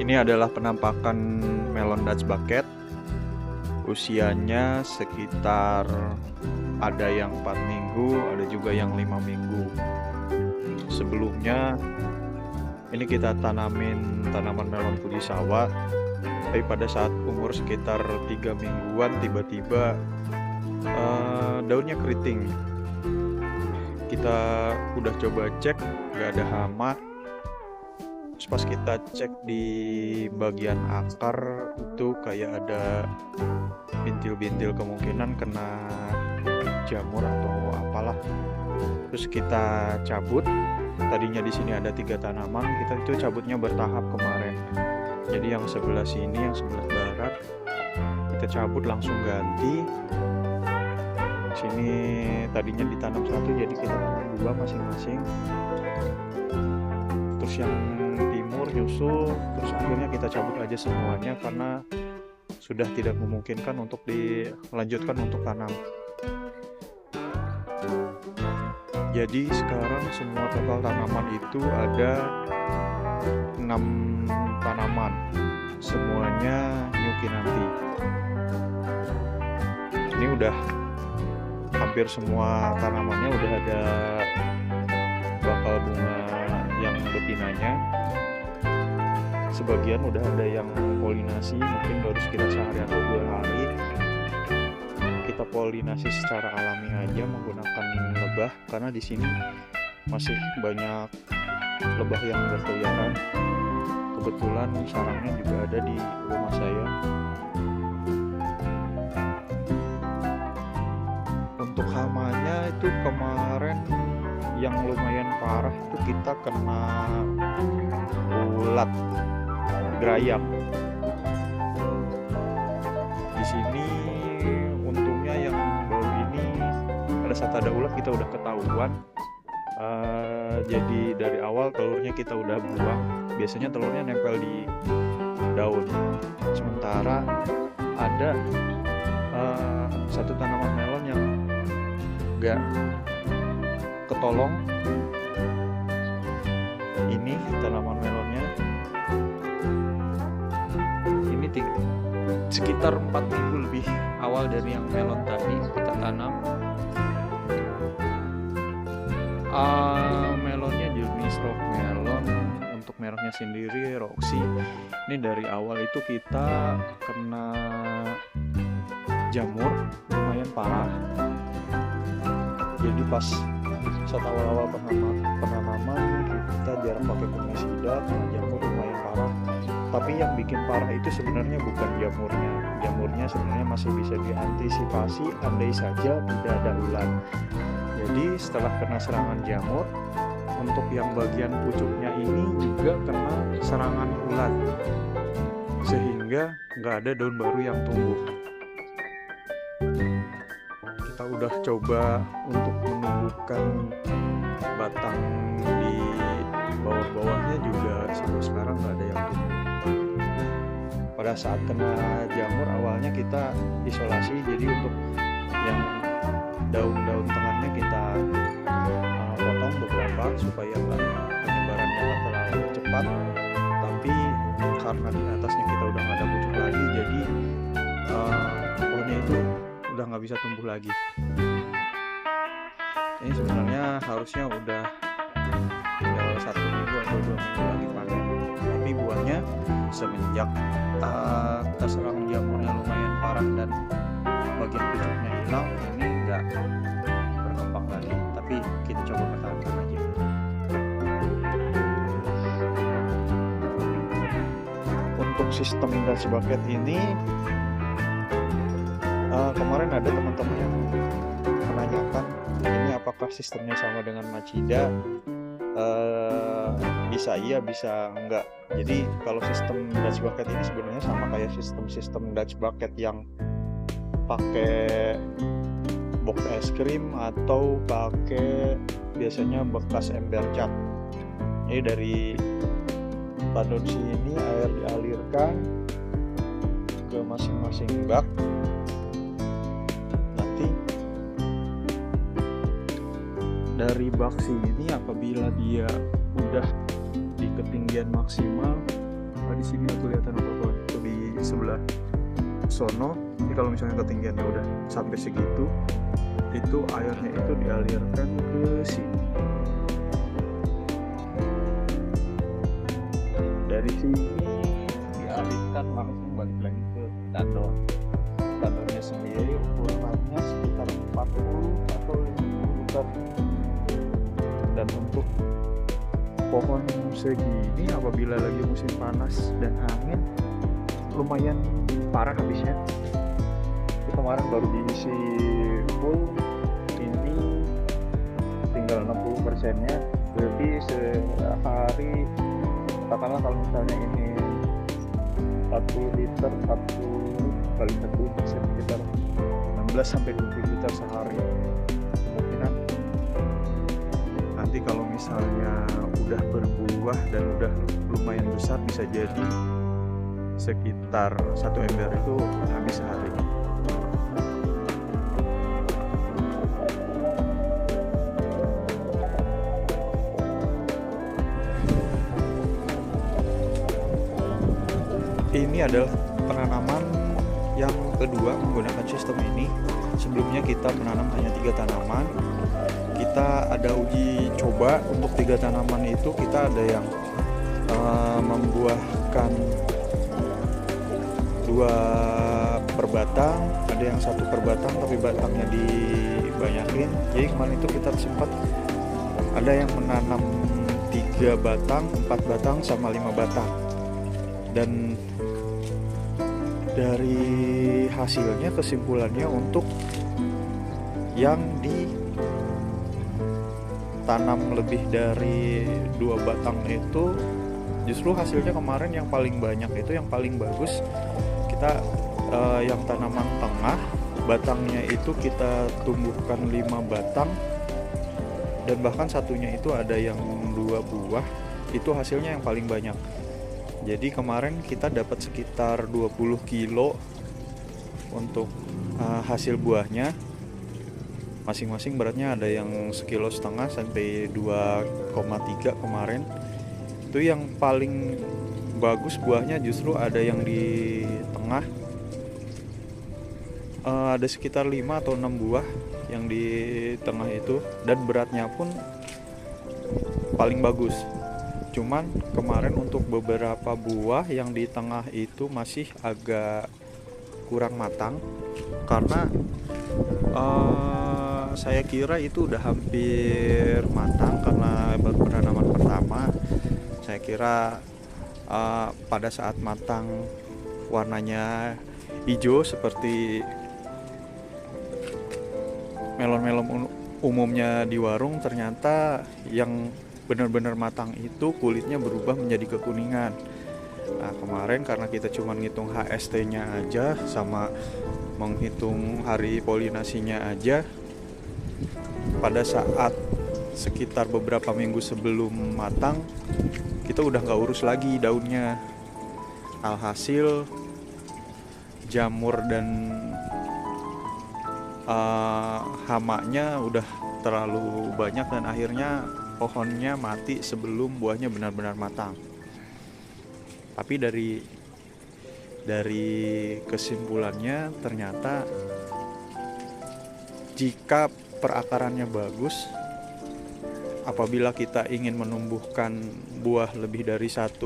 Ini adalah penampakan melon Dutch Bucket. Usianya sekitar ada yang 4 minggu, ada juga yang 5 minggu. Sebelumnya ini kita tanamin tanaman melon Fujisawa, tapi pada saat umur sekitar 3 mingguan tiba-tiba daunnya keriting. Kita udah coba cek, gak ada hama. Terus pas kita cek di bagian akar itu kayak ada bintil-bintil, kemungkinan kena jamur atau apalah. Terus kita cabut. Tadinya di sini ada 3 tanaman, kita itu cabutnya bertahap kemarin. Jadi yang sebelah sini, yang sebelah barat, kita cabut langsung ganti. Sini tadinya ditanam 1, jadi kita tanam 2 masing-masing. Terus yang timur nyusul, terus akhirnya kita cabut aja semuanya karena sudah tidak memungkinkan untuk dilanjutkan untuk tanam. Jadi sekarang semua total tanaman itu ada 6 tanaman, semuanya nyuki nanti. Ini udah hampir semua tanamannya udah ada bakal bunga yang betinanya. Sebagian udah ada yang polinasi, mungkin baru sekitar sehari atau 2 hari. Kita polinasi secara alami aja menggunakan lebah, karena di sini masih banyak lebah yang berkeliaran. Kebetulan sarangnya juga ada di rumah saya. Untuk hamanya itu kemarin yang lumayan parah itu kita kena ulat gerayam. Di sini untungnya yang baru ini pada saat ada ulat kita udah ketahuan. Jadi dari awal telurnya kita udah buang. Biasanya telurnya nempel di daun. Sementara ada satu tanaman melon yang gak ketolong. Ini tanaman melonnya. Ini sekitar 4 minggu lebih awal dari yang melon tadi kita tanam. Melonnya jenis rock melon. Untuk mereknya sendiri Roxy. Ini dari awal itu kita kena jamur lumayan parah. Jadi pas saat awal-awal penanaman kita jarang pakai pestisida karena jamur lumayan parah. Tapi yang bikin parah itu sebenarnya bukan jamurnya. Jamurnya sebenarnya masih bisa diantisipasi andai saja tidak ada ulat. Jadi setelah kena serangan jamur, untuk yang bagian pucuknya ini juga kena serangan ulat, sehingga nggak ada daun baru yang tumbuh. Kita udah coba untuk menumbuhkan batang di bawah-bawahnya juga sampai sekarang nggak ada yang tumbuh. Pada saat kena jamur awalnya kita isolasi, jadi untuk yang daun-daun tengahnya kita potong beberapa supaya penyebarannya nggak terlalu cepat. Tapi karena di atasnya kita udah nggak ada pucuk lagi, jadi pohonnya itu udah nggak bisa tumbuh lagi. Ini sebenarnya harusnya udah tinggal 1 minggu atau 2 minggu lagi panen. Tapi buahnya semenjak terserang jamurnya lumayan parah dan bagian pucuknya hilang, ini nggak berkembang lagi. Tapi kita coba pertahankan aja. Untuk sistem Dutch Bucket ini kemarin ada teman-teman yang menanyakan ini apakah sistemnya sama dengan Machida. Bisa iya, bisa enggak. Jadi kalau sistem Dutch Bucket ini sebenarnya sama kayak sistem Dutch Bucket yang pakai box es krim atau pakai biasanya bekas ember cat. Jadi dari tandon sini air dialirkan ke masing-masing bak. Nanti dari bak sini apabila dia udah di ketinggian maksimal di sini aku lihat tanah pohon itu di sebelah sono. Ini kalau misalnya ketinggiannya udah sampai segitu, itu airnya itu dialirkan ke sini. Dari sini dialirkan langsung balik lagi ke tandon. Tandonnya sendiri ukurannya sekitar 40 atau 50 liter. Dan untuk pohon segini apabila lagi musim panas dan angin lumayan parah habisnya. Itu kemarin baru diisi full, ini tinggal 60%-nya. Berarti sehari katakanlah kalau misalnya ini 40 liter, 40 kali 1 sekitar 16 sampai 20 liter sehari. Kemungkinan nanti kalau misalnya udah berbuah dan udah lumayan besar bisa jadi sekitar 1 ember itu habis sehari. Ini adalah penanaman yang kedua menggunakan sistem ini. Sebelumnya kita menanam hanya 3 tanaman. Kita ada uji coba untuk 3 tanaman itu. Kita ada yang membuahkan 2 per batang, ada yang 1 per batang tapi batangnya dibanyakin. Jadi kemarin itu kita sempat ada yang menanam 3 batang, 4 batang sama 5 batang. Dan dari hasilnya kesimpulannya untuk yang ditanam lebih dari 2 batang itu justru hasilnya kemarin yang paling banyak itu, yang paling bagus kita yang tanaman tengah, batangnya itu kita tumbuhkan 5 batang dan bahkan satunya itu ada yang 2 buah, itu hasilnya yang paling banyak. Jadi kemarin kita dapat sekitar 20 kilo untuk hasil buahnya. Masing-masing beratnya ada yang 1,5 kilo sampai 2,3 kemarin. Itu yang paling bagus buahnya justru ada yang di tengah. Ada sekitar 5 atau 6 buah yang di tengah itu, dan beratnya pun paling bagus. Cuman kemarin untuk beberapa buah yang di tengah itu masih agak kurang matang karena saya kira itu udah hampir matang karena baru penanaman pertama. Saya kira pada saat matang warnanya hijau seperti melon-melon umumnya di warung, ternyata yang benar-benar matang itu kulitnya berubah menjadi kekuningan. Nah kemarin karena kita cuma ngitung HST-nya aja sama menghitung hari polinasinya aja, pada saat sekitar beberapa minggu sebelum matang kita udah nggak urus lagi daunnya. Alhasil jamur dan hamanya udah terlalu banyak dan akhirnya pohonnya mati sebelum buahnya benar-benar matang. Tapi dari kesimpulannya ternyata jika perakarannya bagus, apabila kita ingin menumbuhkan buah lebih dari 1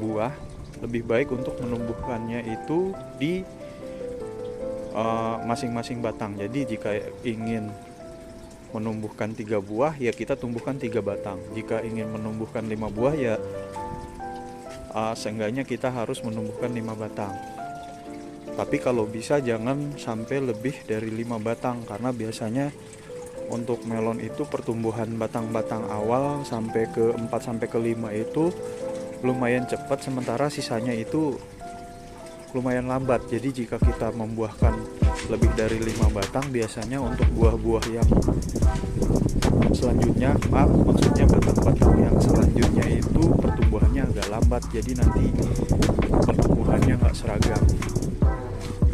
buah, lebih baik untuk menumbuhkannya itu di masing-masing batang. Jadi jika ingin menumbuhkan 3 buah ya kita tumbuhkan 3 batang. Jika ingin menumbuhkan 5 buah ya seenggaknya kita harus menumbuhkan 5 batang. Tapi kalau bisa jangan sampai lebih dari 5 batang, karena biasanya untuk melon itu pertumbuhan batang-batang awal sampai ke 4 sampai ke 5 itu lumayan cepat, sementara sisanya itu lumayan lambat. Jadi jika kita membuahkan lebih dari 5 batang, biasanya untuk buah-buah yang selanjutnya, maksudnya batang-batang yang selanjutnya itu pertumbuhannya agak lambat, jadi nanti pertumbuhannya nggak seragam.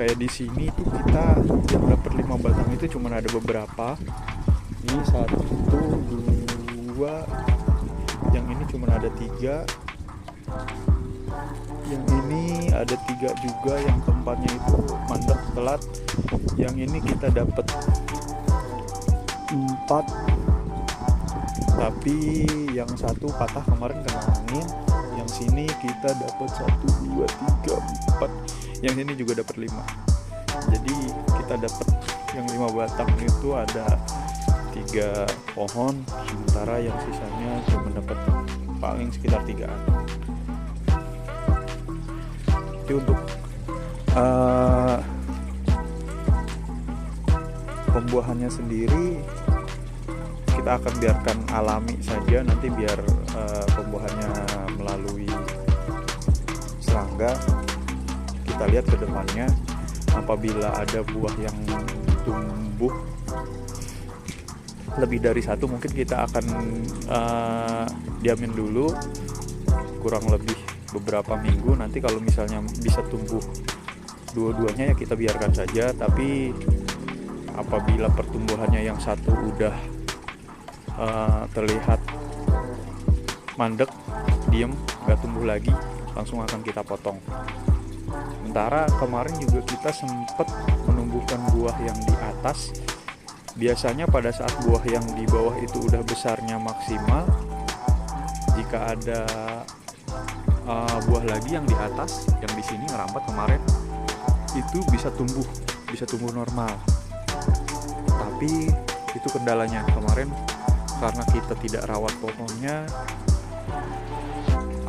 Kayak di sini tuh kita yang dapat 5 batang itu cuma ada beberapa. Ini 1, 2, yang ini cuma ada 3, Yang ini ada 3 juga, yang keempatnya itu mandek telat. Yang ini kita dapat 4, tapi yang satu patah kemarin kena angin. Yang sini kita dapat 1, 2, 3, 4. Yang sini juga dapat 5. Jadi kita dapat yang 5 batang itu ada 3 pohon, sementara yang sisanya cuma dapat paling sekitar 3an. Jadi untuk pembuahannya sendiri kita akan biarkan alami saja, nanti biar pembuahannya melalui serangga. Kita lihat ke depannya, apabila ada buah yang tumbuh lebih dari 1, mungkin kita akan diamin dulu kurang lebih beberapa minggu. Nanti kalau misalnya bisa tumbuh dua-duanya ya kita biarkan saja. Tapi apabila pertumbuhannya yang satu udah terlihat mandek, diem, gak tumbuh lagi, langsung akan kita potong. Sementara kemarin juga kita sempat menumbuhkan buah yang di atas. Biasanya pada saat buah yang di bawah itu udah besarnya maksimal, jika ada buah lagi yang di atas, yang di sini ngerambat kemarin, itu bisa tumbuh normal. Tapi itu kendalanya kemarin, karena kita tidak rawat pohonnya,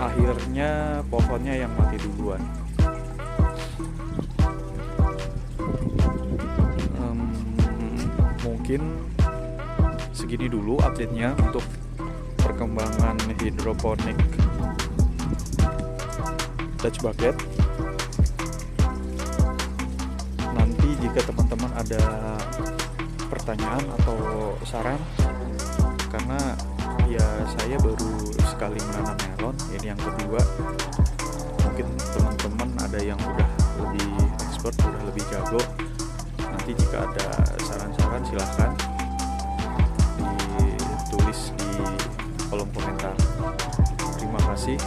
akhirnya pohonnya yang mati duluan. Mungkin segini dulu update-nya untuk perkembangan hidroponik Dutch bucket. Nanti jika teman-teman ada pertanyaan atau saran, karena ya saya baru sekali menanam melon, ini yang kedua, mungkin teman-teman ada yang udah lebih expert, udah lebih jago. Nanti jika ada saran-saran silahkan ditulis di kolom komentar. Terima kasih.